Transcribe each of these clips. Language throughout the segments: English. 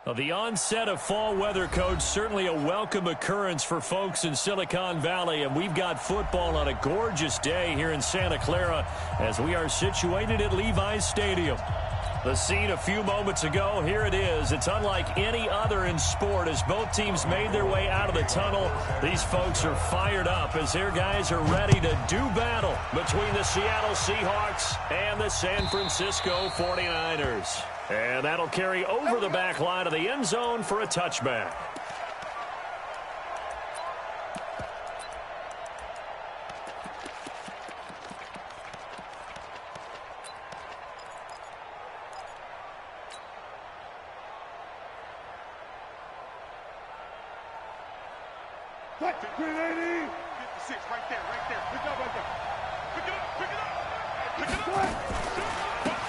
Well, the onset of fall weather, Coach, certainly a welcome occurrence for folks in Silicon Valley. And we've got football on a gorgeous day here in Santa Clara as we are situated at Levi's Stadium. The scene a few moments ago, here it is. It's unlike any other in sport as both teams made their way out of the tunnel. These folks are fired up as their guys are ready to do battle between the Seattle Seahawks and the San Francisco 49ers. And that'll carry over the back line of the end zone for a touchback.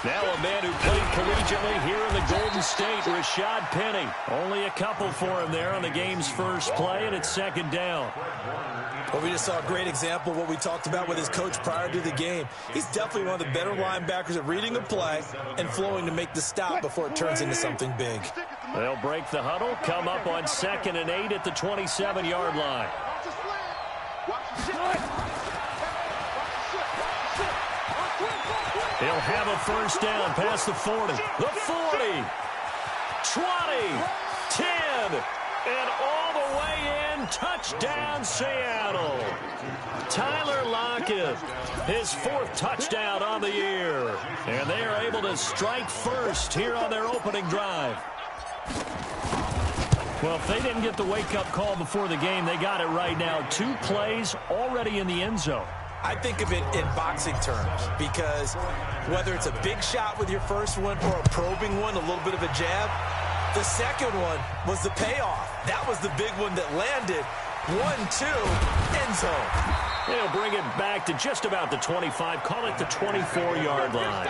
Now a man who played collegiately here in the Golden State, Rashad Penny. Only a couple for him there on the game's first play, and it's second down. Well, we just saw a great example of what we talked about with his coach prior to the game. He's definitely one of the better linebackers at reading the play and flowing to make the stop before it turns into something big. They'll break the huddle, come up on 2nd and 8 at the 27-yard line. He'll have a first down past the 40, the 40, 20, 10, and all the way in. Touchdown, Seattle. Tyler Lockett, his 4th touchdown on the year. And they are able to strike first here on their opening drive. Well, if they didn't get the wake-up call before the game, they got it right now. 2 plays already in the end zone. I think of it in boxing terms because whether it's a big shot with your first one or a probing one, a little bit of a jab, the second one was the payoff. That was the big one that landed. 1-2, end zone. They'll bring it back to just about the 25, call it the 24-yard line.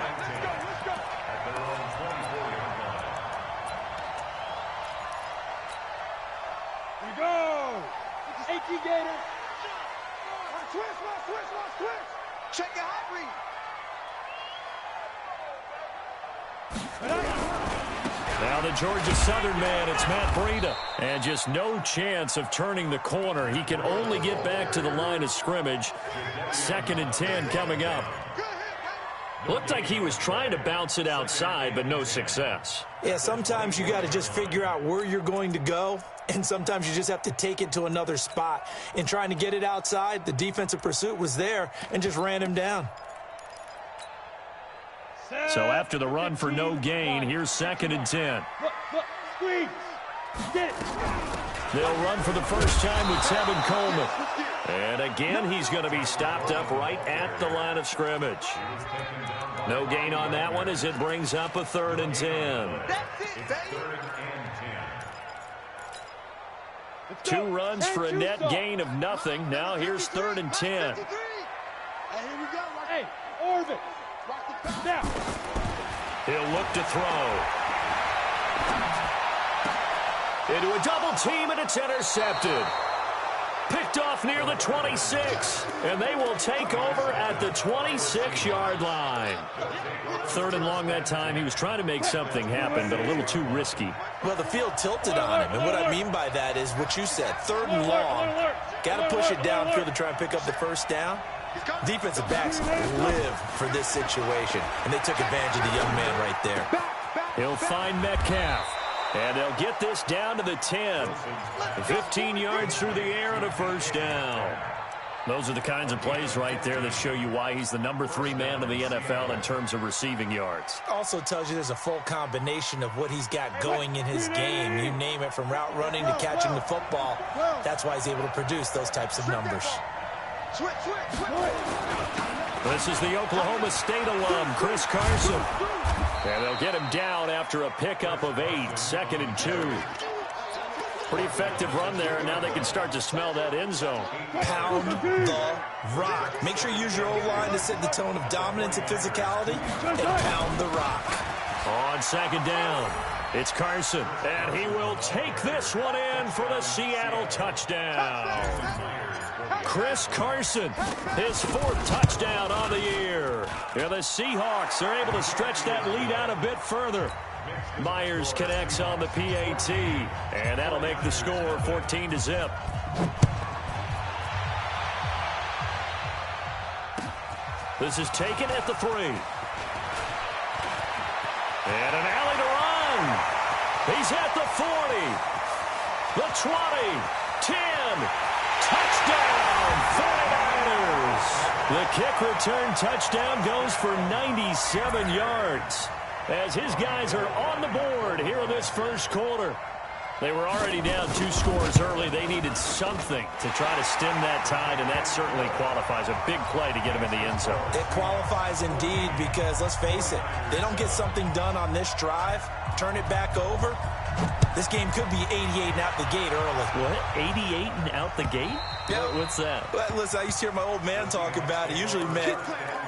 Here we go. 18 Gators. Twist. Check your hot read. Now the Georgia Southern man, it's Matt Breida. And just no chance of turning the corner. He can only get back to the line of scrimmage. 2nd and 10 coming up. Looked like he was trying to bounce it outside, but no success. Yeah, sometimes you got to just figure out where you're going to go, and sometimes you just have to take it to another spot. In trying to get it outside, the defensive pursuit was there and just ran him down. So after the run for no gain, here's 2nd and 10. Squeeze. Get it. They'll run for the first time with Tevin Coleman. And again, he's going to be stopped up right at the line of scrimmage. No gain on that one as it brings up a 3rd and 10. Two runs for a net gain of nothing. Now here's 3rd and 10. Hey, Orvin. Now. He'll look to throw. Into a double team, and it's intercepted. Picked off near the 26, and they will take over at the 26-yard line. 3rd and long that time. He was trying to make something happen, but a little too risky. Well, the field tilted on him, and what I mean by that is what you said, 3rd and long. Got to push it downfield to try and pick up the first down. Defensive backs live for this situation, and they took advantage of the young man right there. He'll find Metcalf. And they'll get this down to the 10. 15 yards through the air and a first down. Those are the kinds of plays right there that show you why he's the number 3 man in the NFL in terms of receiving yards. Also tells you there's a full combination of what he's got going in his game. You name it, from route running to catching the football. That's why he's able to produce those types of numbers. This is the Oklahoma State alum, Chris Carson. And they'll get him down after a pickup of 8, 2nd and 2. Pretty effective run there, and now they can start to smell that end zone. Pound the rock. Make sure you use your O-line to set the tone of dominance and physicality, and pound the rock. On 2nd down, it's Carson, and he will take this one in for the Seattle touchdown. Chris Carson, his 4th touchdown on the year. And the Seahawks are able to stretch that lead out a bit further. Myers connects on the PAT, and that'll make the score 14-0. This is taken at the 3. And an alley to run. He's at the 40. The 20. 10. Touchdown, 49ers. The kick return touchdown goes for 97 yards. As his guys are on the board here in this first quarter. They were already down 2 scores early. They needed something to try to stem that tide, and that certainly qualifies. A big play to get him in the end zone. It qualifies indeed because, let's face it, they don't get something done on this drive, turn it back over, this game could be 88 and out the gate early. What? 88 and out the gate? Yeah. What's that? Well, listen, I used to hear my old man talk about it. Usually meant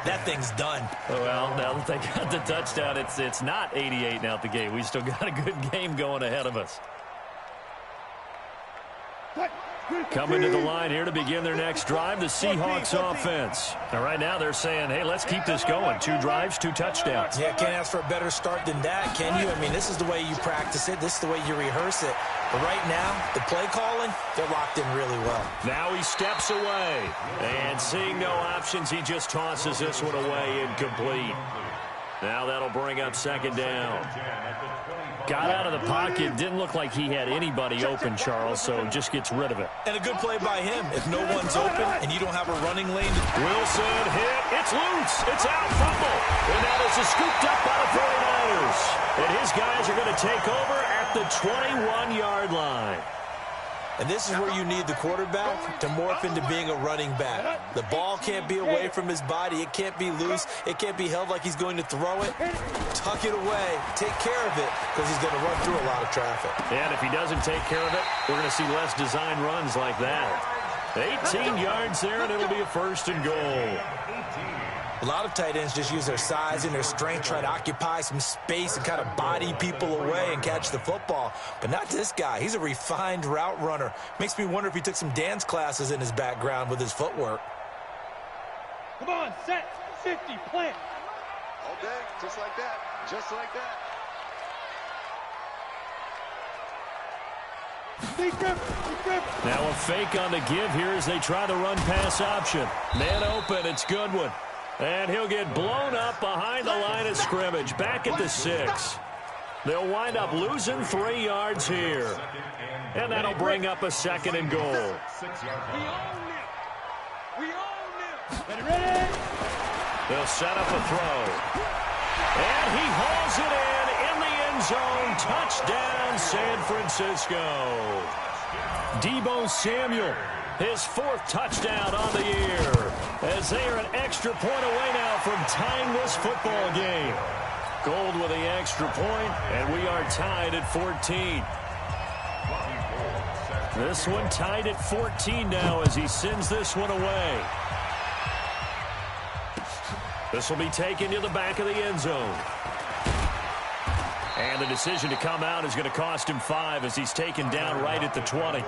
that thing's done. Well, now that they got the touchdown, it's not 88 and out the gate. We still got a good game going ahead of us. Coming to the line here to begin their next drive, the Seahawks offense. Now, right now they're saying, hey, let's keep this going. 2 drives, 2 touchdowns. Yeah, can't ask for a better start than that, can you? I mean, this is the way you practice it. This is the way you rehearse it. But right now, the play calling, they're locked in really well. Now he steps away. And seeing no options, he just tosses this one away incomplete. Now that'll bring up second down. Got out of the pocket. Didn't look like he had anybody open, Charles, so just gets rid of it. And a good play by him. If no one's open and you don't have a running lane. Wilson hit. It's loose. It's out. Fumble. And that is scooped up by the 49ers. And his guys are going to take over at the 21-yard line. And this is where you need the quarterback to morph into being a running back. The ball can't be away from his body. It can't be loose. It can't be held like he's going to throw it. Tuck it away. Take care of it because he's going to run through a lot of traffic. And if he doesn't take care of it, we're going to see less design runs like that. 18 yards there, and it'll be a first and goal. A lot of tight ends just use their size and their strength, try to occupy some space and kind of body people away and catch the football. But not this guy. He's a refined route runner. Makes me wonder if he took some dance classes in his background with his footwork. Come on, set, 50, plant. All day, just like that, just like that. Now a fake on the give here as they try the run-pass option. Man open, it's Goodwin. And he'll get blown up behind the line of scrimmage, back at the 6. They'll wind up losing 3 yards here. And that'll bring up a second and goal. We own it. We own it. Ready? They'll set up a throw. And he hauls it in the end zone. Touchdown, San Francisco. Deebo Samuel, his 4th touchdown on the year, as they are an extra point away now from tying this football game. Gold with the extra point, and we are tied at 14. This one tied at 14 now as he sends this one away. This will be taken to the back of the end zone. And the decision to come out is going to cost him 5 as he's taken down right at the 20.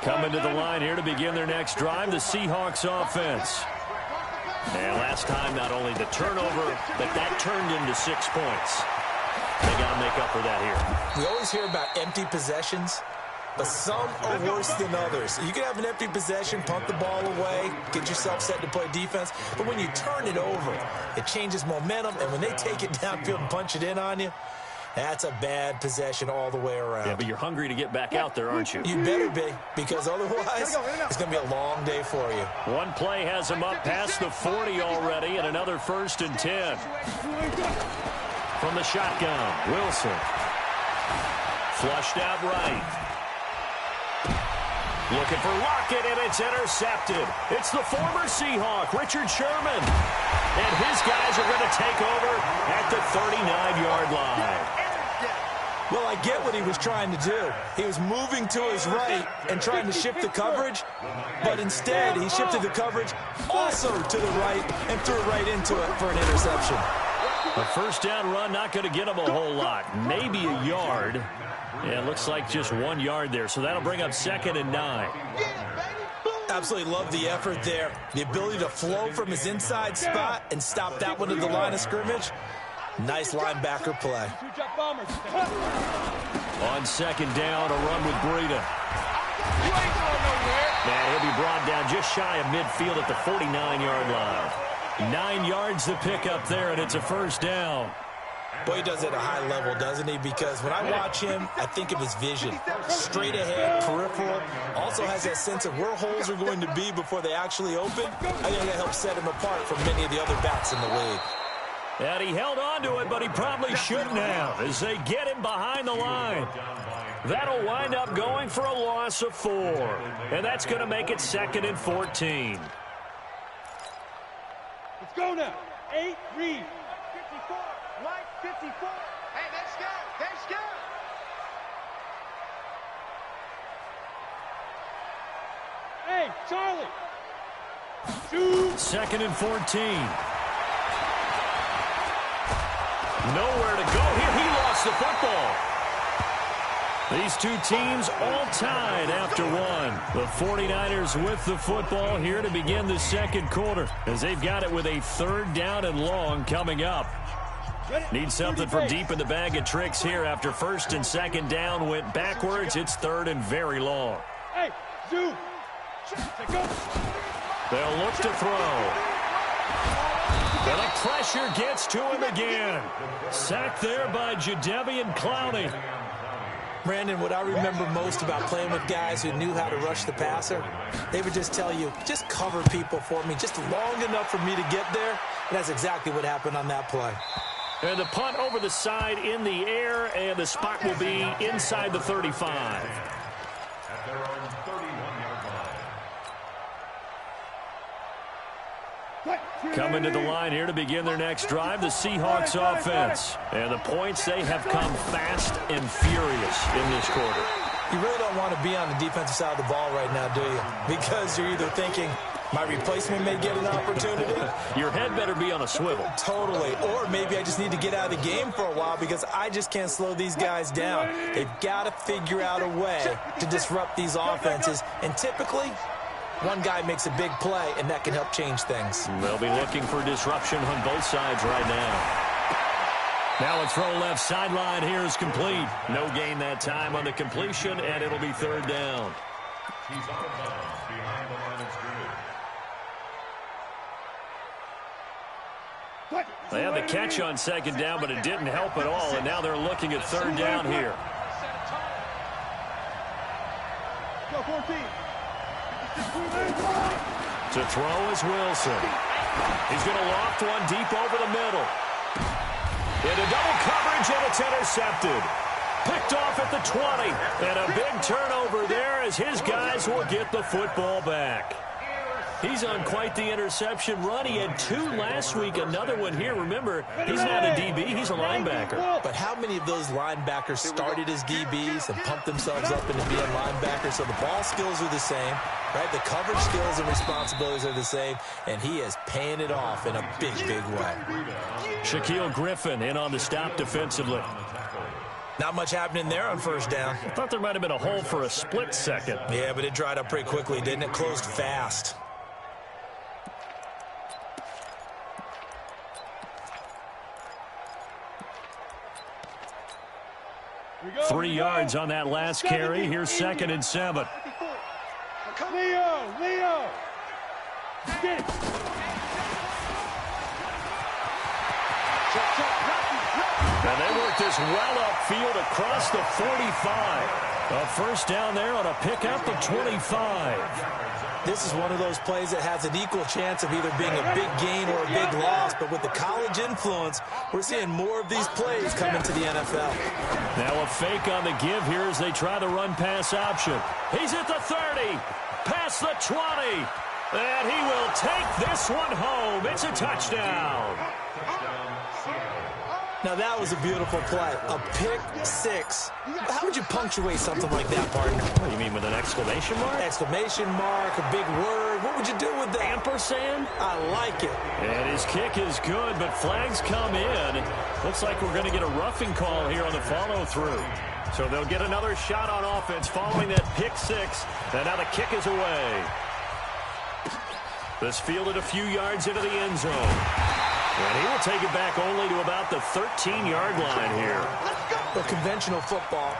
Coming to the line here to begin their next drive, the Seahawks offense. And last time, not only the turnover, but that turned into 6 points. They got to make up for that here. We always hear about empty possessions, but some are worse than others. You can have an empty possession, punt the ball away, get yourself set to play defense, but when you turn it over, it changes momentum, and when they take it downfield and punch it in on you, that's a bad possession all the way around. Yeah, but you're hungry to get back out there, aren't you? You better be, because otherwise it's going to be a long day for you. One play has him up past the 40 already, and another 1st and 10. From the shotgun, Wilson. Flushed out right. Looking for Lockett, and it's intercepted. It's the former Seahawk, Richard Sherman. And his guys are going to take over at the 39-yard line. Well, I get what he was trying to do. He was moving to his right and trying to shift the coverage, but instead he shifted the coverage also to the right and threw it right into it for an interception. A first down run, not going to get him a whole lot. Maybe a yard. Yeah, it looks like just 1 yard there, so that'll bring up 2nd and 9. Absolutely love the effort there. The ability to flow from his inside spot and stop that one at the line of scrimmage. Nice linebacker play. On second down, a run with Breida. And he'll be brought down just shy of midfield at the 49-yard line. 9 yards to pick up there, and it's a first down. Boy, he does it at a high level, doesn't he? Because when I watch him, I think of his vision. Straight ahead, peripheral. Also has that sense of where holes are going to be before they actually open. I think that helps set him apart from many of the other backs in the league. And he held on to it, but he probably shouldn't have as they get him behind the line. That'll wind up going for a loss of 4. And that's going to make it 2nd and 14. Let's go now. 8, read. 54, Mike 54. Hey, let's go. Let's go. Hey, Charlie. Shoot. 2nd and 14. Nowhere to go here. He lost the football. These two teams all tied after one. The 49ers with the football here to begin the second quarter as they've got it with a 3rd down and long coming up. Need something from deep in the bag of tricks here after 1st and 2nd down went backwards. It's 3rd and very long. Hey, zoom. They'll look to throw. And the pressure gets to him again. Sacked there by Jadeveon Clowney. Brandon, what I remember most about playing with guys who knew how to rush the passer, they would just tell you, just cover people for me, just long enough for me to get there. And that's exactly what happened on that play. And the punt over the side in the air, and the spot will be inside the 35. Coming to the line here to begin their next drive, the Seahawks offense. And the points, they have come fast and furious in this quarter. You really don't want to be on the defensive side of the ball right now, do you? Because you're either thinking, my replacement may get an opportunity. Your head better be on a swivel. Totally. Or maybe I just need to get out of the game for a while because I just can't slow these guys down. They've got to figure out a way to disrupt these offenses. And typically, one guy makes a big play, and that can help change things. They'll be looking for disruption on both sides right now. Now a throw left sideline here is complete. No gain that time on the completion, and it'll be 3rd down. He's out of bounds behind the line of scrimmage. They had the catch on 2nd down, but it didn't help at all, and now they're looking at 3rd down here. Go 14. To throw is Wilson. He's going to loft one deep over the middle. Into double coverage, and it's intercepted. Picked off at the 20. And a big turnover there as his guys will get the football back. He's on quite the interception run. He had 2 last week, another one here. Remember, he's not a DB, he's a linebacker. But how many of those linebackers started as DBs and pumped themselves up into being linebackers? So the ball skills are the same, right? The coverage skills and responsibilities are the same, and he is paying it off in a big, big way. Shaquille Griffin in on the stop defensively. Not much happening there on 1st down. I thought there might have been a hole for a split second. Yeah, but it dried up pretty quickly, didn't it? Closed fast. Three yards on that last carry. Here's 2nd and 7. Leo. Get it. And they work this well upfield across the 45. A 1st down there on a pickup at 25. This is one of those plays that has an equal chance of either being a big gain or a big loss. But with the college influence, we're seeing more of these plays come into the NFL. Now a fake on the give here as they try the run-pass option. He's at the 30, past the 20, and he will take this one home. It's a touchdown. Now that was a beautiful play, a pick 6. How would you punctuate something like that, partner? What, you mean with an exclamation mark? Exclamation mark, a big word. What would you do with that? Ampersand? I like it. And his kick is good, but flags come in. Looks like we're going to get a roughing call here on the follow-through. So they'll get another shot on offense following that pick 6. And now the kick is away. This fielded a few yards into the end zone. And he will take it back only to about the 13-yard line here. But conventional football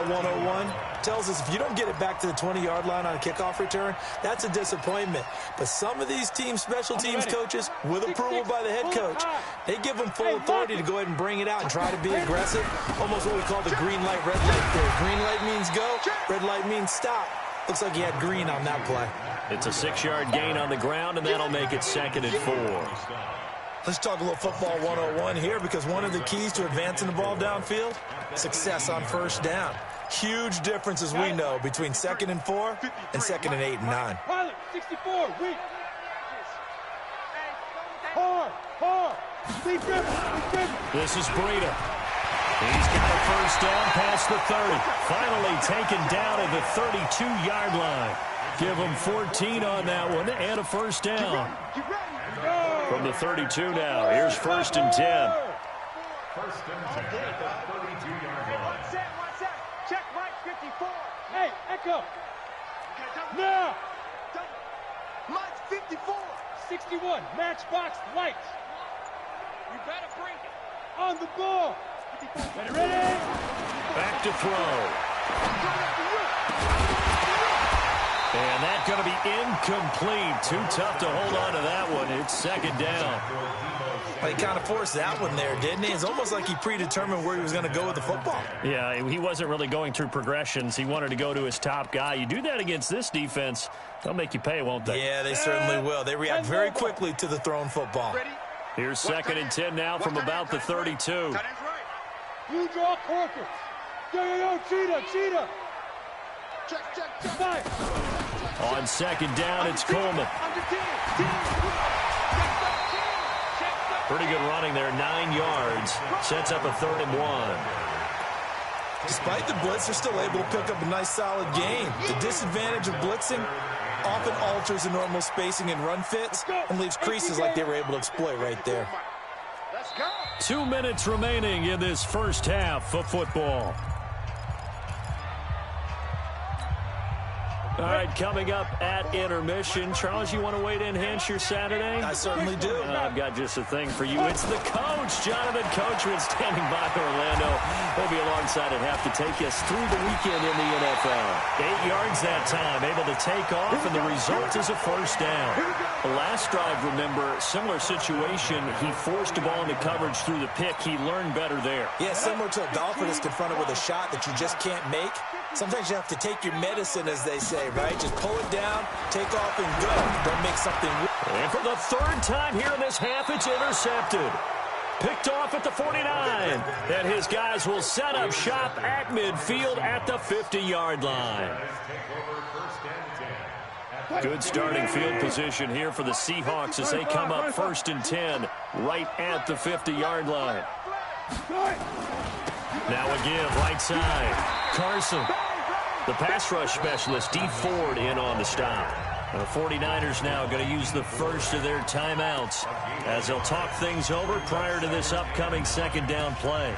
101, tells us if you don't get it back to the 20-yard line on a kickoff return, that's a disappointment. But some of these special teams coaches, with approval by the head coach, they give them full authority to go ahead and bring it out and try to be aggressive. Almost what we call the green light, red light theory. Green light means go, red light means stop. Looks like he had green on that play. It's a 6-yard gain on the ground, and that'll make it 2nd and 4. Let's talk a little football 101 here, because one of the keys to advancing the ball downfield, success on first down. Huge difference, as we know, between 2nd and 4 and 2nd and 8 and 9. Pilot, 64, weak. Hard. Deep dribble. This is Breida. He's got a first down past the 30. Finally taken down at the 32-yard line. Give him 14 on that one and a first down. From the 32 now, here's 1st and 10. First and 10 at the 32-yard line. One set. Check right 54. Hey, Echo. Now. Mike's 54. 61, matchbox light. You better bring it. On the ball. Ready? Back to throw. And that's going to be incomplete. Too tough to hold on to that one. It's 2nd down. Well, he kind of forced that one there, didn't he? It's almost like he predetermined where he was going to go with the football. Yeah, he wasn't really going through progressions. He wanted to go to his top guy. You do that against this defense, they'll make you pay, won't they? Yeah, they certainly will. They react very quickly to the thrown football. Here's 2nd and 10 now from about the 32. You draw corkers. Yo, cheetah. Check. Fire. On 2nd down, it's Coleman. Pretty good running there, 9 yards. Sets up a 3rd and 1. Despite the blitz, they're still able to pick up a nice, solid gain. The disadvantage of blitzing often alters the normal spacing and run fits and leaves creases like they were able to exploit right there. Let's go. 2 minutes remaining in this first half of football. All right, coming up at intermission. Charles, you want to wait to enhance your Saturday? I certainly do. I've got just a thing for you. It's the coach, Jonathan Coachman, standing by Orlando. He'll be alongside at half to take us through the weekend in the NFL. 8 yards that time, able to take off, and the result is a first down. The last drive, remember, similar situation. He forced the ball into coverage through the pick. He learned better there. Yeah, similar to a golfer that's confronted with a shot that you just can't make. Sometimes you have to take your medicine, as they say, right? Just pull it down, take off, and go. Don't make something. And for the 3rd time here in this half, it's intercepted. Picked off at the 49. And his guys will set up shop at midfield at the 50-yard line. Good starting field position here for the Seahawks as they come up 1st and 10 right at the 50-yard line. Now a give, right side. Carson, the pass rush specialist, D. Ford in on the stop. The 49ers now going to use the first of their timeouts as they'll talk things over prior to this upcoming 2nd down play.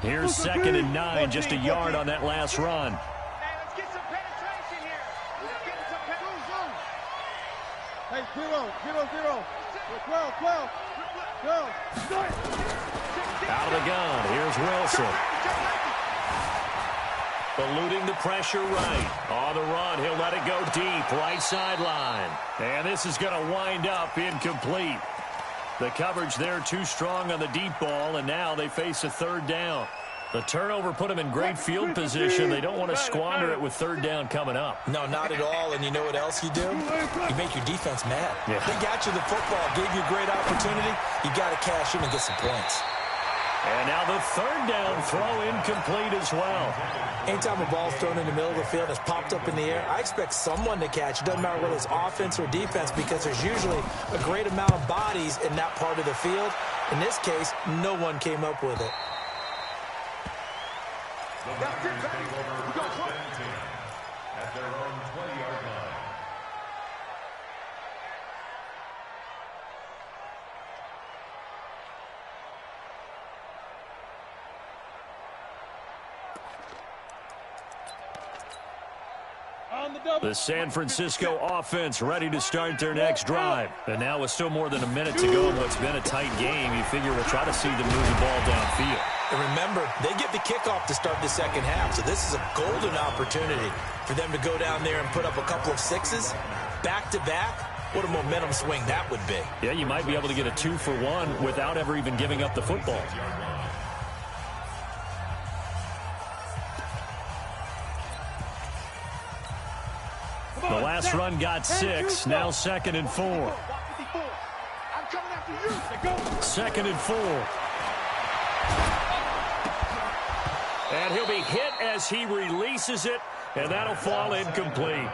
Here's 2nd and 9, just a yard on that last run. Hey, let's get some penetration here. Let's get some penetration. Hey, 0. 12. Out of the gun, here's Wilson. Eluding the pressure right. On the run, he'll let it go deep, right sideline. And this is going to wind up incomplete. The coverage there too strong on the deep ball, and now they face a 3rd down. The turnover put them in great field position. They don't want to squander it with 3rd down coming up. No, not at all. And you know what else you do? You make your defense mad. Yeah. They got you the football, gave you a great opportunity. You got to cash in and get some points. And now the 3rd down throw incomplete as well. Anytime a ball's thrown in the middle of the field and it's popped up in the air, I expect someone to catch. It doesn't matter whether it's offense or defense, because there's usually a great amount of bodies in that part of the field. In this case, no one came up with it. That's it, baby. We got 1. At their own 20-yard line. On The San Francisco offense ready to start their next drive. And now with still more than a minute to go in what's been a tight game, you figure we'll try to see them move the ball downfield. And remember, they get the kickoff to start the second half, so this is a golden opportunity for them to go down there and put up a couple of sixes back-to-back. What a momentum swing that would be. Yeah, you might be able to get a 2-for-1 without ever even giving up the football. The last run got 6, now 2nd and 4. 2nd and 4. And he'll be hit as he releases it, and that'll fall incomplete.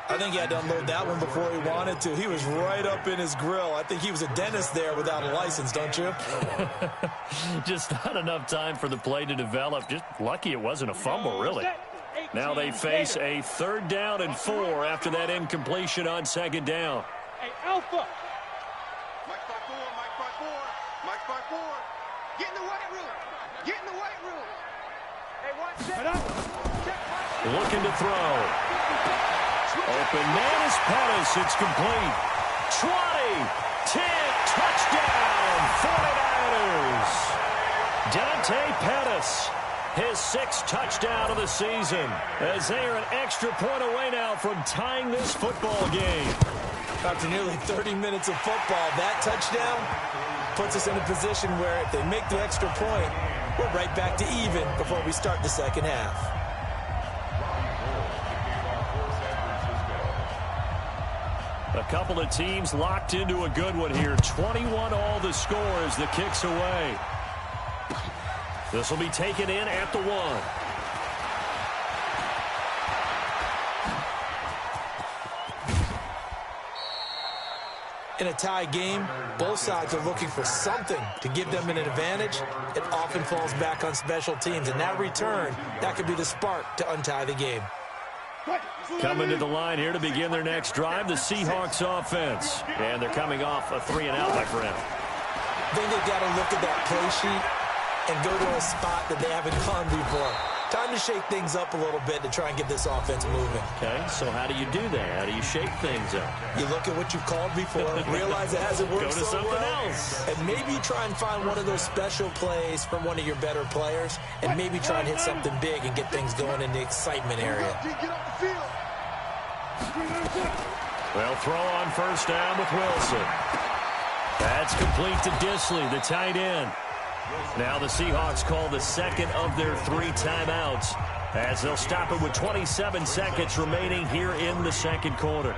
I think he had to unload that one before he wanted to. He was right up in his grill. I think he was a dentist there without a license, don't you? Just not enough time for the play to develop. Just lucky it wasn't a fumble, really. Now they face a 3rd down and 4 after that incompletion on 2nd down. Hey, Alpha. Mike 5-4, Mike 5-4, Mike 5-4. Get in the weight room. Get in the weight room. Hey, watch that. Looking to throw. Open man is Pettis. It's complete. 20, 10, touchdown, 49ers. Dante Pettis, his 6th touchdown of the season, as they are an extra point away now from tying this football game. After nearly 30 minutes of football, that touchdown puts us in a position where if they make the extra point, we're right back to even before we start the second half. A couple of teams locked into a good one here. 21 all the score as the kick's away. This will be taken in at the 1. In a tie game, both sides are looking for something to give them an advantage. It often falls back on special teams, and that return, that could be the spark to untie the game. Coming to the line here to begin their next drive, the Seahawks offense. And they're coming off a 3-and-out, my friend. Then they've got to look at that play sheet and go to a spot that they haven't gone before. Time to shake things up a little bit to try and get this offense moving. Okay, so how do you do that? How do you shake things up? You look at what you've called before, realize it hasn't worked Go to so something well, else. and maybe try and find one of those special plays from one of your better players, and maybe try and hit something big and get things going in the excitement area. Well, throw on 1st down with Wilson. That's complete to Disley, the tight end. Now the Seahawks call the 2nd of their 3 timeouts as they'll stop it with 27 seconds remaining here in the 2nd quarter.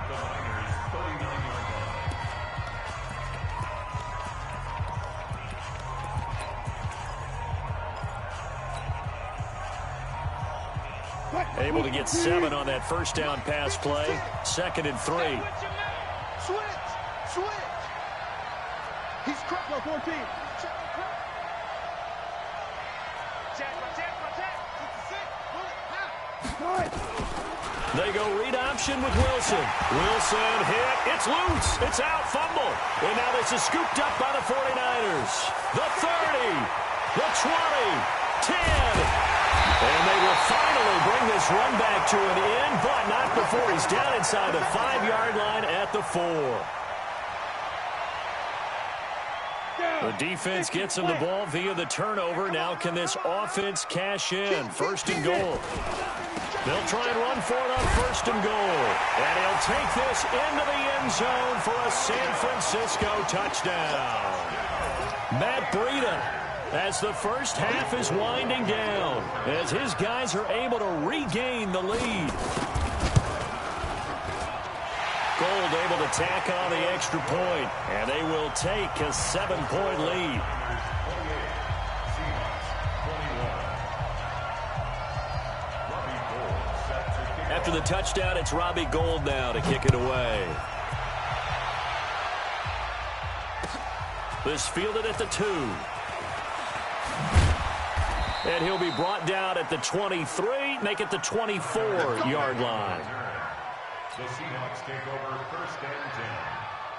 Able to get 7 on that 1st down pass play. 2nd and 3. Switch. He's cracked on 14. They go read option with Wilson. Wilson hit. It's loose. It's out. Fumble. And now this is scooped up by the 49ers. The 30. The 20. 10. And they will finally bring this run back to an end, but not before he's down inside the 5-yard line at the 4. The defense gets him the ball via the turnover. Now can this offense cash in? 1st and goal. They'll try and run for it on 1st and goal. And he'll take this into the end zone for a San Francisco touchdown. Matt Breida, as the first half is winding down, as his guys are able to regain the lead. Gold able to tack on the extra point, and they will take a 7-point lead. After the touchdown, it's Robbie Gould now to kick it away. This fielded at the 2. And he'll be brought down at the 23, make it the 24-yard line. The Seahawks take over 1st and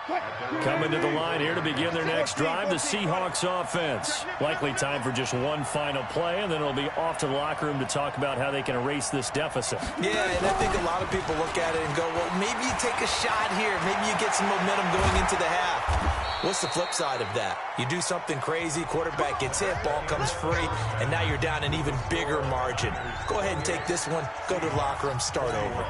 10. Coming to the line here to begin their next drive, the Seahawks offense. Likely time for just one final play, and then it'll be off to the locker room to talk about how they can erase this deficit. Yeah, and I think a lot of people look at it and go, well, maybe you take a shot here. Maybe you get some momentum going into the half. What's the flip side of that? You do something crazy, quarterback gets hit, ball comes free, and now you're down an even bigger margin. Go ahead and take this one, go to the locker room, start over.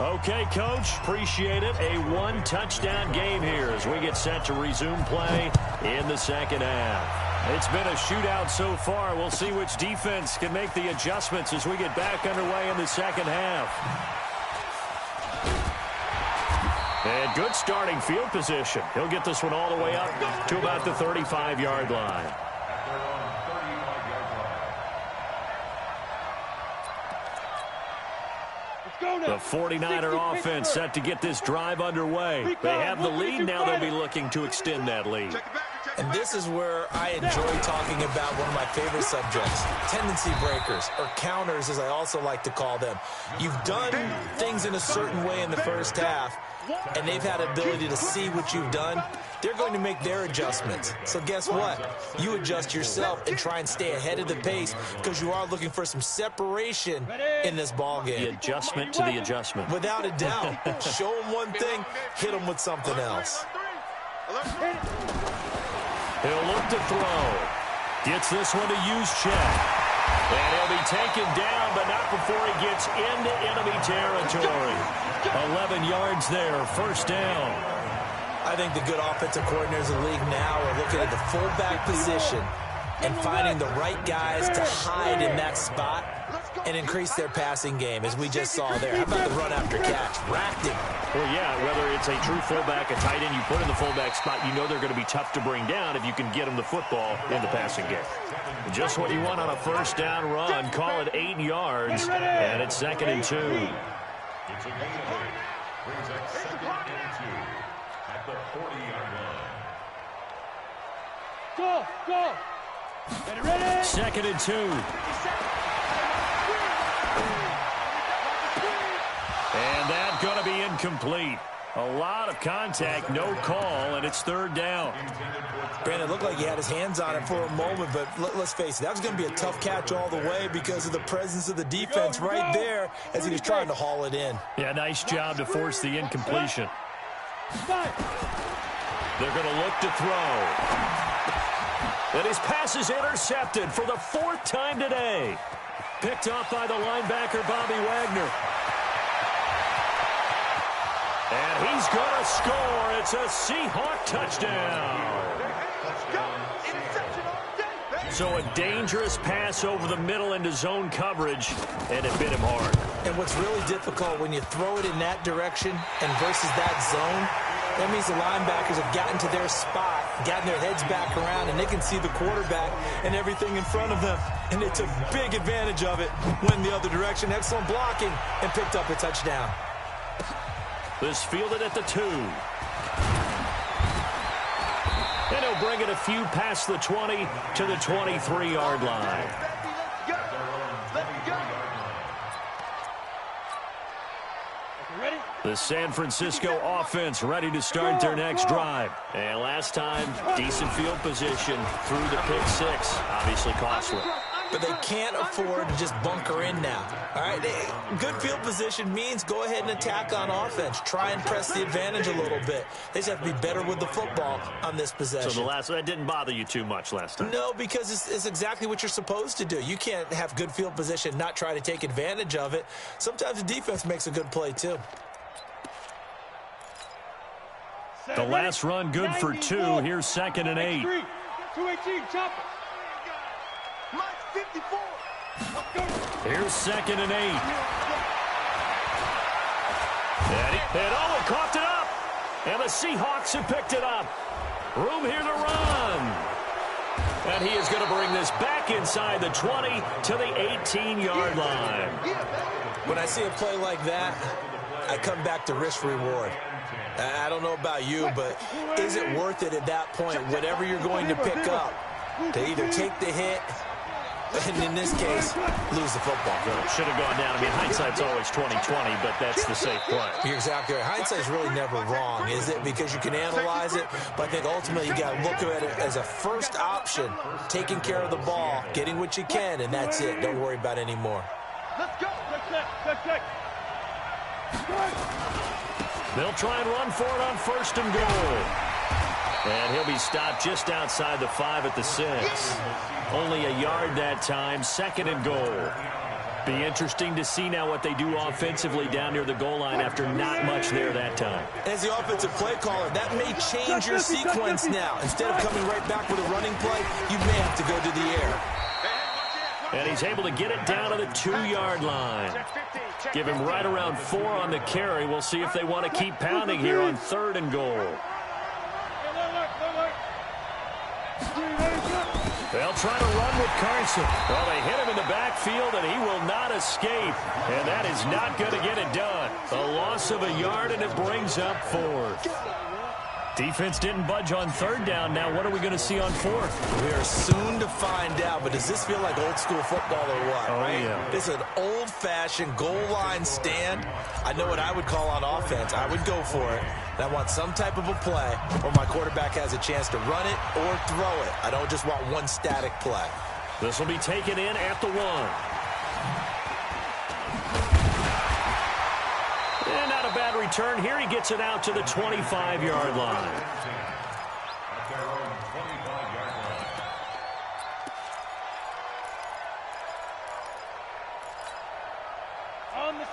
Okay, Coach, appreciate it. A one-touchdown game here as we get set to resume play in the second half. It's been a shootout so far. We'll see which defense can make the adjustments as we get back underway in the second half. And good starting field position. He'll get this one all the way up to about the 35-yard line. The 49er offense set to get this drive underway. They have the lead. Now they'll be looking to extend that lead. And this is where I enjoy talking about one of my favorite subjects, tendency breakers, or counters as I also like to call them. You've done things in a certain way in the first half, and they've had ability to see what you've done. They're going to make their adjustments. So guess what? You adjust yourself and try and stay ahead of the pace because you are looking for some separation in this ball game. The adjustment to the adjustment. Without a doubt. Show them one thing, hit them with something else. He'll look to throw. Gets this one to Juszczyk. And he'll be taken down, but not before he gets into enemy territory. 11 yards there, first down. I think the good offensive coordinators in the league now are looking at the fullback position and finding the right guys to hide in that spot and increase their passing game, as we just saw there. How about the run after catch? Racked him. Well, yeah, whether it's a true fullback, a tight end you put in the fullback spot, you know they're going to be tough to bring down if you can get them the football in the passing game. Just what you want on a first down run. Call it 8 yards, and it's 2nd and 2. It's a game play. Brings up 2nd and 2 at the 40-yard line. Go. Ready? 2nd and 2. And that's going to be incomplete. A lot of contact, no call, and it's 3rd down. Brandon, it looked like he had his hands on it for a moment, but let's face it, that was going to be a tough catch all the way because of the presence of the defense right there as he was trying to haul it in. Yeah, nice job to force the incompletion. They're going to look to throw. And his pass is intercepted for the 4th time today. Picked off by the linebacker, Bobby Wagner. And he's going to score. It's a Seahawk touchdown. So a dangerous pass over the middle into zone coverage, and it bit him hard. And what's really difficult when you throw it in that direction and versus that zone, that means the linebackers have gotten to their spot, gotten their heads back around, and they can see the quarterback and everything in front of them. And they took big advantage of it, went the other direction, excellent blocking, and picked up a touchdown. This fielded at the 2. And he'll bring it a few past the 20 to the 23-yard line. The San Francisco offense ready to start their next drive. And last time, decent field position through the pick 6. Obviously costly. But they can't afford to just bunker in now. All right, good field position means go ahead and attack on offense. Try and press the advantage a little bit. They just have to be better with the football on this possession. So that didn't bother you too much last time? No, because it's exactly what you're supposed to do. You can't have good field position, not try to take advantage of it. Sometimes the defense makes a good play, too. The last run good for 2. Here's 2nd and 8. 218, chop it. Mike 54. Here's 2nd and 8. And he coughed it up. And the Seahawks have picked it up. Room here to run. And he is going to bring this back inside the 20 to the 18-yard line. When I see a play like that, I come back to risk reward. I don't know about you, but is it worth it at that point, whatever you're going to pick up, to either take the hit And in this case, lose the football. Should have gone down. I mean, hindsight's always 20/20, but that's the safe play. You're exactly right. Hindsight's really never wrong, is it? Because you can analyze it, but I think ultimately you got to look at it as a first option, taking care of the ball, getting what you can, and that's it. Don't worry about any more. Let's go. They'll try and run for it on 1st and goal. And he'll be stopped just outside the 5 at the 6. Only a yard that time, 2nd and goal. Be interesting to see now what they do offensively down near the goal line after not much there that time. As the offensive play caller, that may change your sequence now. Instead of coming right back with a running play, you may have to go to the air. And he's able to get it down to the 2-yard line. Give him right around 4 on the carry. We'll see if they want to keep pounding here on 3rd and goal. They'll try to run with Carson. Well, they hit him in the backfield, and he will not escape. And that is not going to get it done. A loss of a yard, and it brings up 4th. Defense didn't budge on 3rd down. Now what are we going to see on 4th? We are soon to find out, but does this feel like old school football or what? Oh, right? yeah. It's an old-fashioned goal line stand. I know what I would call on offense. I would go for it. And I want some type of a play where my quarterback has a chance to run it or throw it. I don't just want one static play. This will be taken in at the 1. And not a bad return here. He gets it out to the 25-yard line.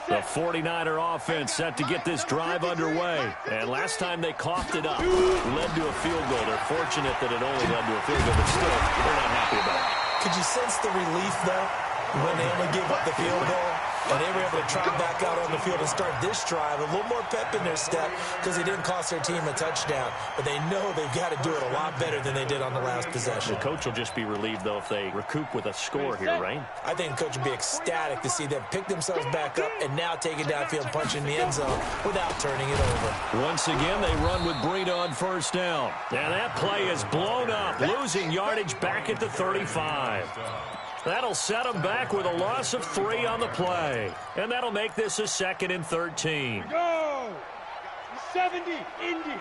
The 49er offense set to get this drive underway. And last time they coughed it up, led to a field goal. They're fortunate that it only led to a field goal, but still, they're not happy about it. Could you sense the relief, though, when they only gave up the field goal? And they were able to trot back out on the field and start this drive. A little more pep in their step because they didn't cost their team a touchdown. But they know they've got to do it a lot better than they did on the last possession. The coach will just be relieved, though, if they recoup with a score here, right? I think the coach would be ecstatic to see them pick themselves back up and now take it downfield and punch in the end zone without turning it over. Once again, they run with Breida on 1st down. And that play is blown up, losing yardage back at the 35. That'll set them back with a loss of 3 on the play. And that'll make this a 2nd and 13. Go! 70, Indy.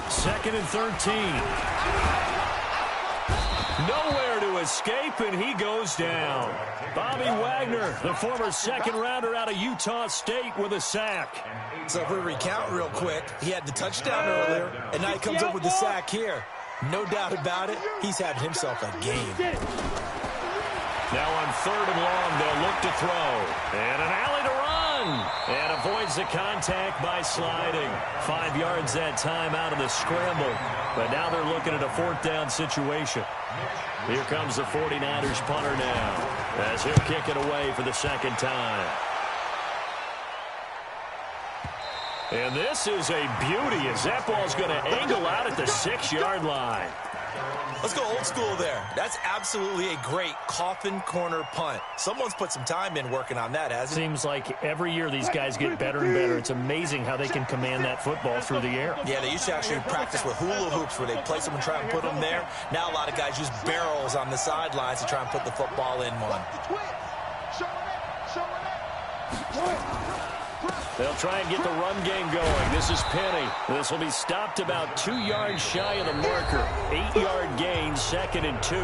2nd and 13. Nowhere to escape, and he goes down. Bobby Wagner, the former 2nd rounder out of Utah State, with a sack. So if we recount real quick, he had the touchdown earlier, and now he comes up with the sack here. No doubt about it, he's having himself a game. Now on 3rd and long, they'll look to throw. And an alley to run. And avoids the contact by sliding. 5 yards that time out of the scramble. But now they're looking at a 4th down situation. Here comes the 49ers punter now, as he'll kick it away for the 2nd time. And this is a beauty as that ball's going to angle out at the 6-yard line. Let's go old school there. That's absolutely a great coffin corner punt. Someone's put some time in working on that, hasn't it? Seems like every year these guys get better and better. It's amazing how they can command that football through the air. Yeah, they used to actually practice with hula hoops where they place them and try and put them there. Now a lot of guys use barrels on the sidelines to try and put the football in one. They'll try and get the run game going. This is Penny. This will be stopped about 2 yards shy of the marker. 8-yard gain, 2nd and 2.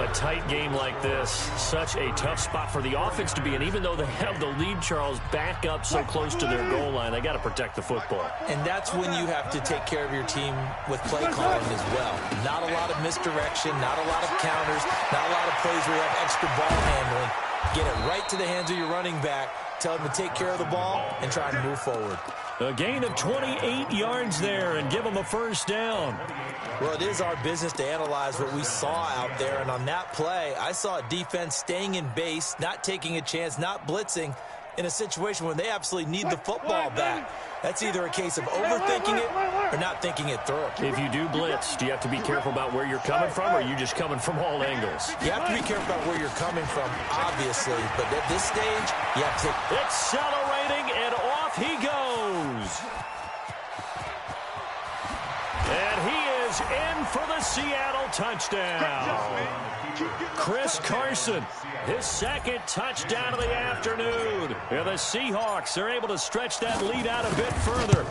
A tight game like this, such a tough spot for the offense to be in. Even though they have the lead, Charles, back up so close to their goal line, they got to protect the football. And that's when you have to take care of your team with play calling as well. Not a lot of misdirection, not a lot of counters, not a lot of plays where you have extra ball handling. Get it right to the hands of your running back. Tell him to take care of the ball and try and move forward. A gain of 28 yards there and give them a 1st down. Well, it is our business to analyze what we saw out there. And on that play, I saw a defense staying in base, not taking a chance, not blitzing in a situation where they absolutely need the football back. That's either a case of overthinking it or not thinking it through. If you do blitz, do you have to be careful about where you're coming from, or are you just coming from all angles? You have to be careful about where you're coming from, obviously. But at this stage, you have to... Accelerating, and off he goes. And he is goes in for the Seattle touchdown. Chris Carson, his second touchdown of the afternoon. And the Seahawks are able to stretch that lead out a bit further.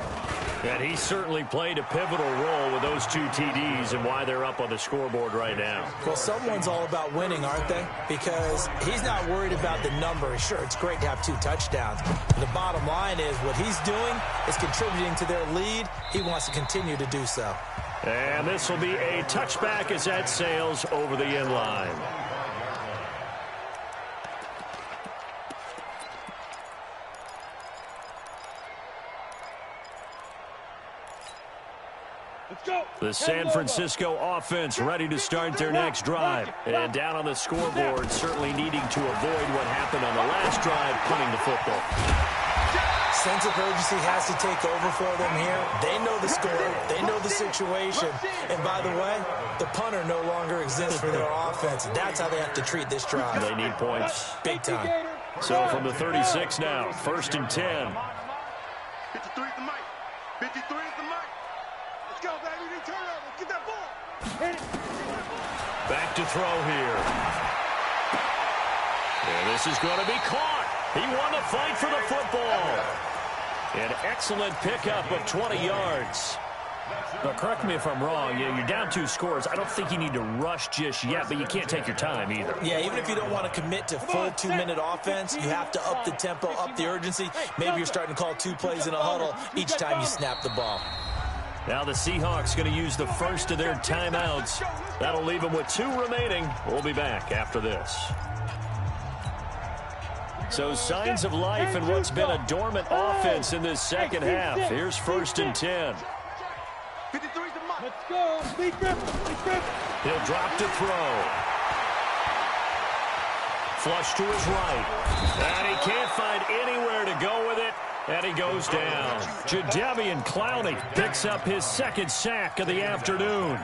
And he certainly played a pivotal role with those 2 TDs and why they're up on the scoreboard right now. Well, someone's all about winning, aren't they? Because he's not worried about the number. Sure, it's great to have 2 touchdowns. But the bottom line is what he's doing is contributing to their lead. He wants to continue to do so. And this will be a touchback as that sails over the end line. The San Francisco offense ready to start their next drive. And down on the scoreboard, certainly needing to avoid what happened on the last drive, punting the football. Sense of urgency has to take over for them here. They know the score. They know the situation. And by the way, the punter no longer exists for their offense. That's how they have to treat this drive. They need points. Big time. So from the 36 now, 1st and 10. 53 is the mic. 53 is the mic. Let's go, baby. We turn over. Get that ball. Hit it. Back to throw here. And this is going to be caught. He won the fight for the football. An excellent pickup of 20 yards. Now, correct me if I'm wrong. You're down 2 scores. I don't think you need to rush just yet, but you can't take your time either. Yeah, even if you don't want to commit to full 2-minute offense, you have to up the tempo, up the urgency. Maybe you're starting to call 2 plays in a huddle each time you snap the ball. Now the Seahawks going to use the first of their timeouts. That'll leave them with 2 remaining. We'll be back after this. So signs of life in what's been a dormant offense in this second half. Here's 1st and 10. 53 is the mic. Let's go. Speed grip. He'll drop to throw. Flush to his right. And he can't find anywhere to go with it. And he goes down. Jadeveon Clowney picks up his 2nd sack of the afternoon.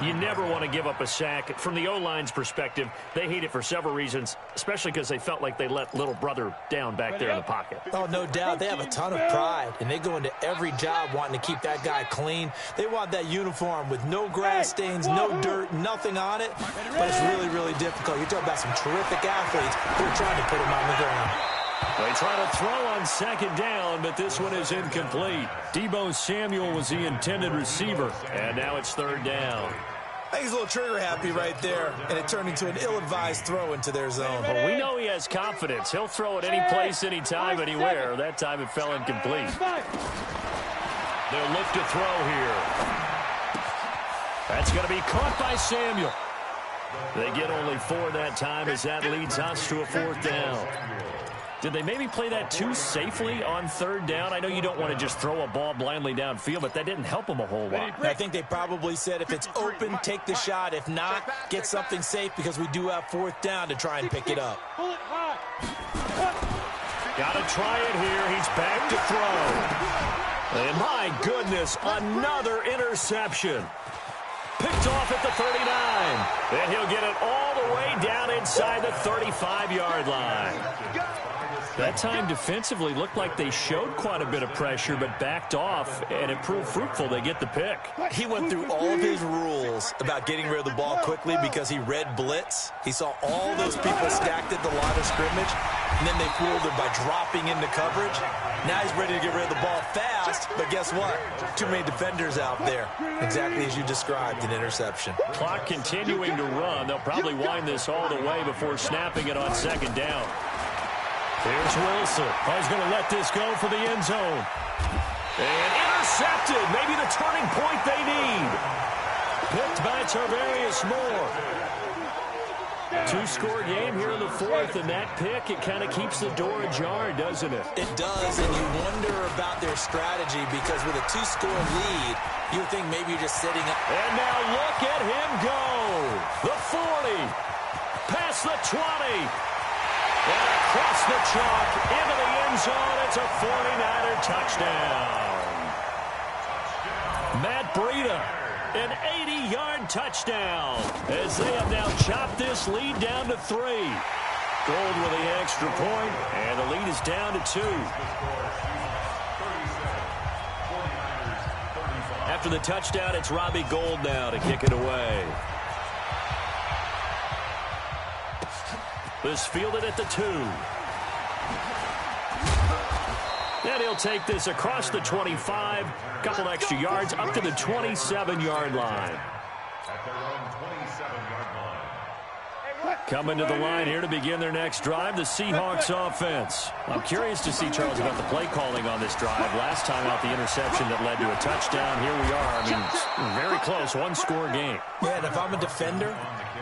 You never want to give up a sack. From the O-line's perspective, they hate it for several reasons, especially because they felt like they let little brother down back there in the pocket. Oh, no doubt. They have a ton of pride, and they go into every job wanting to keep that guy clean. They want that uniform with no grass stains, no dirt, nothing on it. But it's really, really difficult. You're talking about some terrific athletes who are trying to put him on the ground. They try to throw on 2nd down, but this one is incomplete. Deebo Samuel was the intended receiver, and now it's 3rd down. I think he's a little trigger happy right there, and it turned into an ill-advised throw into their zone. Well, we know he has confidence. He'll throw it any place, anytime, anywhere. That time it fell incomplete. They'll look to throw here. That's going to be caught by Samuel. They get only 4 that time as that leads us to a 4th down. Did they maybe play that too safely on 3rd down? I know you don't want to just throw a ball blindly downfield, but that didn't help them a whole lot. I think they probably said if it's open, take the shot. If not, get something safe because we do have 4th down to try and pick it up. Got to try it here. He's back to throw. And my goodness, another interception. Picked off at the 39. And he'll get it all the way down inside the 35-yard line. That time defensively looked like they showed quite a bit of pressure but backed off, and it proved fruitful. They get the pick. He went through all of his rules about getting rid of the ball quickly because he read blitz. He saw all those people stacked at the line of scrimmage, and then they fooled him by dropping into coverage. Now he's ready to get rid of the ball fast, but guess what? Too many defenders out there. Exactly as you described, an interception. Clock continuing to run. They'll probably wind this all the way before snapping it on 2nd down. Here's Wilson. He's going to let this go for the end zone. And intercepted. Maybe the turning point they need. Picked by Tarvarius Moore. 2-score game here in the 4th, and that pick, it kind of keeps the door ajar, doesn't it? It does, and you wonder about their strategy because with a 2-score lead, you would think maybe you're just sitting up. And now look at him go. The 40. Past the 20. And across the chalk into the end zone. It's a 49er touchdown. Matt Breida, an 80-yard touchdown as they have now chopped this lead down to 3. Gold with the extra point, and the lead is down to 2. After the touchdown, it's Robbie Gould now to kick it away. This fielded at the 2. And he'll take this across the 25, couple extra yards up to the 27-yard line. At their own 27-yard line. Coming to the line here to begin their next drive, the Seahawks offense. I'm curious to see, Charles, about the play calling on this drive. Last time out, the interception that led to a touchdown. Here we are. I mean, very close, one-score game. Yeah, and if I'm a defender,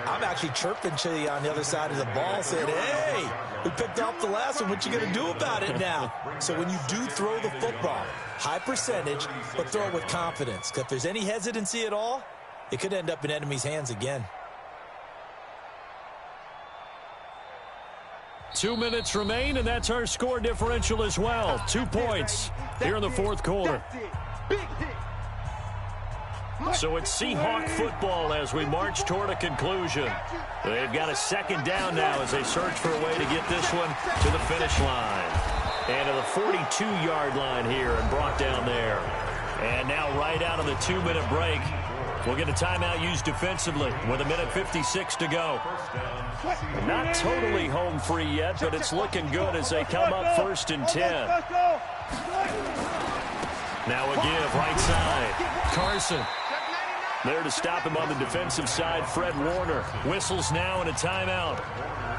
I'm actually chirping to you on the other side of the ball, saying, hey, we picked off the last one. What you going to do about it now? So when you do throw the football, high percentage, but throw it with confidence. Because if there's any hesitancy at all, it could end up in enemy's hands again. 2 minutes remain, and that's our score differential as well. 2 points here in the fourth quarter. So it's Seahawk football as we march toward a conclusion. They've got a second down now as they search for a way to get this one to the finish line. And to the 42-yard line here and brought down there. And now right out of the 2-minute break, we'll get a timeout used defensively with 1:56 to go. Not totally home free yet, but it's looking good as they come up 1st and 10. Now a give right side. Carson. There to stop him on the defensive side, Fred Warner. Whistles now and a timeout.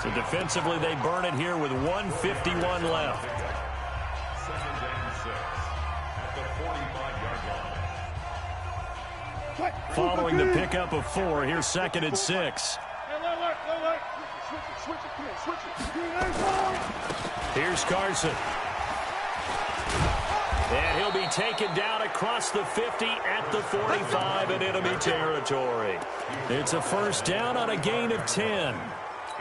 So defensively, they burn it here with 1:51 left. Second and 6 at the 45-yard line. Following the pickup of 4, here's 2nd and 6. Here's Carson. And he'll be taken down across the 50 at the 45 in enemy territory. It's a first down on a gain of 10.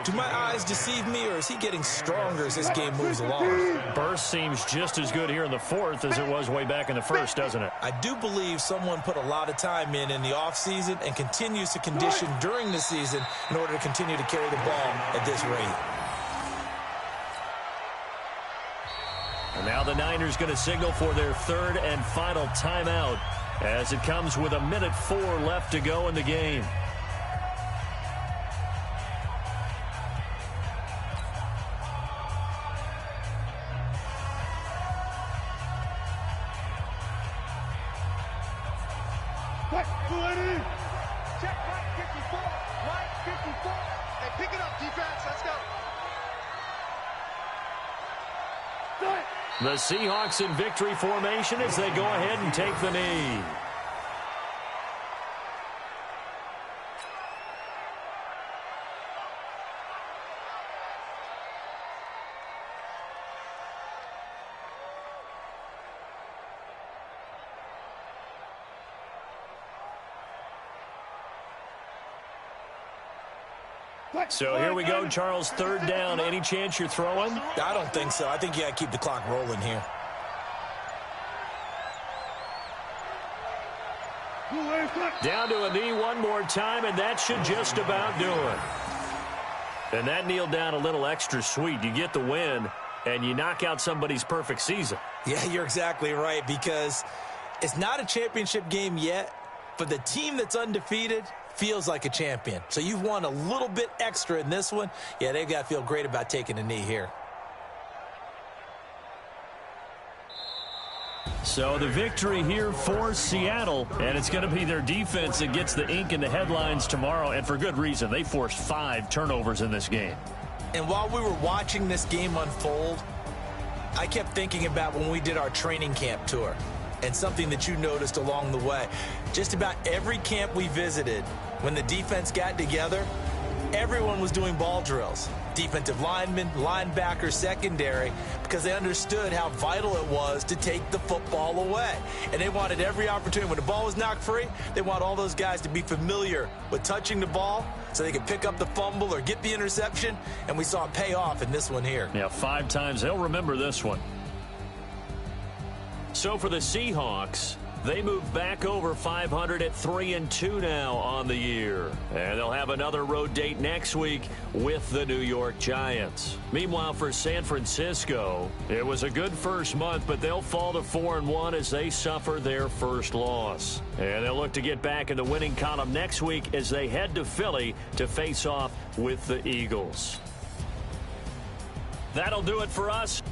Do my eyes deceive me, or is he getting stronger as this game moves along? Burst seems just as good here in the 4th as it was way back in the 1st, doesn't it? I do believe someone put a lot of time in the offseason and continues to condition during the season in order to continue to carry the ball at this rate. And now the Niners going to signal for their 3rd and final timeout as it comes with 1:04 left to go in the game. Check right 54. Right 54. Hey, pick it up, defense. Let's go. The Seahawks in victory formation as they go ahead and take the knee. So here we go, Charles, 3rd down. Any chance you're throwing? I don't think so. I think you got to keep the clock rolling here. Down to a knee one more time, and that should just about do it. And that kneeled down a little extra sweet. You get the win, and you knock out somebody's perfect season. Yeah, you're exactly right, because it's not a championship game yet, but the team that's undefeated feels like a champion. So you've won a little bit extra in this one. Yeah, they've got to feel great about taking a knee here. So the victory here for Seattle, and it's going to be their defense that gets the ink in the headlines tomorrow, and for good reason. They forced 5 turnovers in this game. And while we were watching this game unfold, I kept thinking about when we did our training camp tour, and something that you noticed along the way. Just about every camp we visited, when the defense got together, everyone was doing ball drills. Defensive linemen, linebackers, secondary, because they understood how vital it was to take the football away. And they wanted every opportunity. When the ball was knocked free, they want all those guys to be familiar with touching the ball so they could pick up the fumble or get the interception. And we saw it pay off in this one here. Yeah, 5 times. They'll remember this one. So for the Seahawks, They move back over 500 at 3-2 now on the year. And they'll have another road date next week with the New York Giants. Meanwhile, for San Francisco, it was a good first month, but they'll fall to 4-1 as they suffer their first loss. And they'll look to get back in the winning column next week as they head to Philly to face off with the Eagles. That'll do it for us.